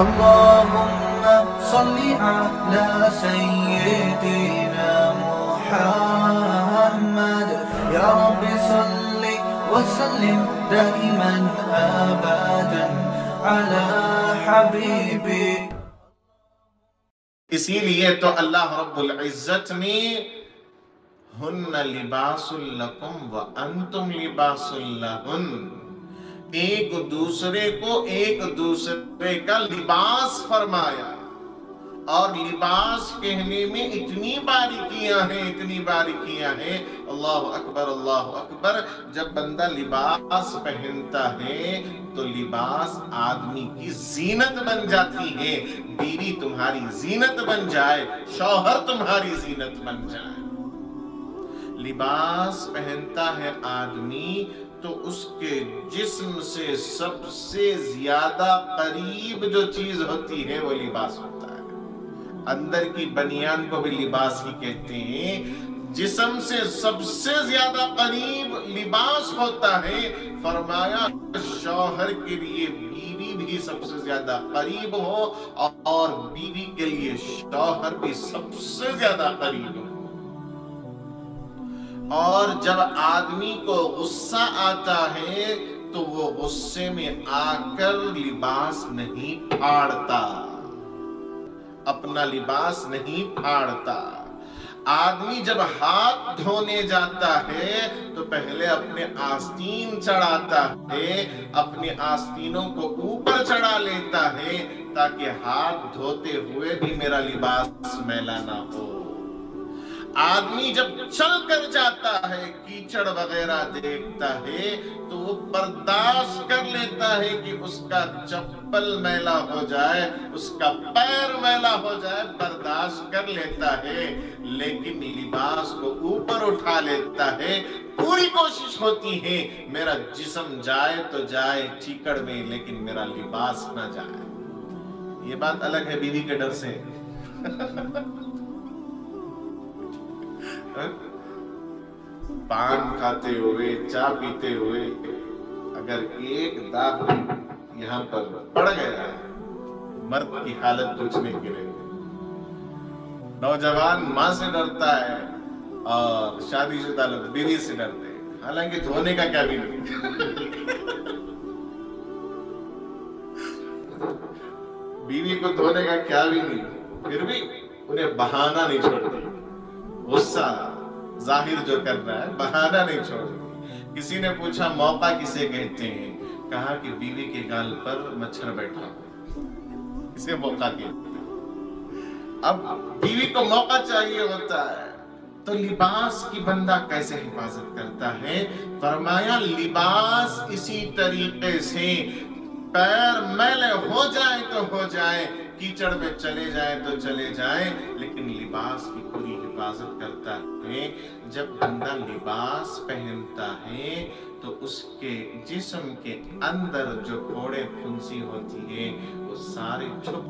اللهم صل على سيدنا محمد يا رب صل وسلم دائما أبدا على حبيبي. اسی لیے تو اللہ رب العزت نے ہن لباس لکم وانتم لباس لہن، ایک دوسرے کو ایک دوسرے کا لباس فرمایا. اور لباس کہنے میں اتنی باریکیاں ہیں. اللہ اکبر اللہ اکبر. جب بندہ لباس پہنتا ہے تو لباس آدمی کی زینت بن جاتی ہے. بیوی تمہاری زینت بن جائے، شوہر تمہاری زینت بن جائے. لباس پہنتا ہے آدمی تو اس کے جسم سے سب سے زیادہ قریب جو چیز ہوتی ہے وہ لباس ہوتا ہے. اندر کی بنیان کو بھی لباس ہی کہتے ہیں. جسم سے سب سے زیادہ قریب لباس ہوتا ہے. فرمایا شوہر کے لیے بیوی بھی سب سے زیادہ قریب ہو اور بیوی کے لیے شوہر بھی سب سے زیادہ قریب ہو. اور جب آدمی کو غصہ آتا ہے تو وہ غصے میں آ کر لباس نہیں پھاڑتا، اپنا لباس نہیں پھاڑتا. آدمی جب ہاتھ دھونے جاتا ہے تو پہلے اپنے آستین چڑھاتا ہے، اپنے آستینوں کو اوپر چڑھا لیتا ہے تاکہ ہاتھ دھوتے ہوئے بھی میرا لباس میلا نہ ہو. آدمی جب چل کر جاتا ہے، کیچڑ وغیرہ دیکھتا ہے تو وہ برداشت کر لیتا ہے کہ اس کا چپل میلا ہو جائے، اس کا پیر میلا ہو جائے، برداشت کر لیتا ہے. لیکن لباس کو اوپر اٹھا لیتا ہے. پوری کوشش ہوتی ہے میرا جسم جائے تو جائے چیکڑ میں، لیکن میرا لباس نہ جائے. یہ بات الگ ہے بیوی کے ڈر سے. پان کھاتے ہوئے، چائے پیتے ہوئے اگر ایک داغ یہاں پر پڑ گیا، مرد کی حالت پوچھنے کے لیے. نوجوان ماں سے ڈرتا ہے اور شادی شدہ لوگ بیوی سے ڈرتے ہیں، حالانکہ دھونے کا کیا بھی نہیں. بیوی کو دھونے کا کیا بھی نہیں، پھر بھی انہیں بہانہ نہیں چھوڑتی. غصہ ظاہر جو کر رہا ہے بہانہ نہیں چھوڑتی. کسی نے پوچھا موقع کسے کہتے ہیں؟ کہا کہ بیوی کے گال پر مچھر بیٹھا اسے موقع کہتے ہیں. اب بیوی کو موقع چاہیے ہوتا ہے تو لباس کی بندہ کیسے حفاظت کرتا ہے؟ فرمایا لباس اسی طریقے سے پیر میلے ہو جائیں تو ہو جائیں، کیچڑ میں چلے جائیں تو چلے جائیں، لیکن لباس کی پوری حفاظت کرتا ہے. جب بندہ لباس پہنتا ہے تو اس کے جسم کے اندر جو کوڑے پھنسی ہوتی ہے وہ سارے چھپ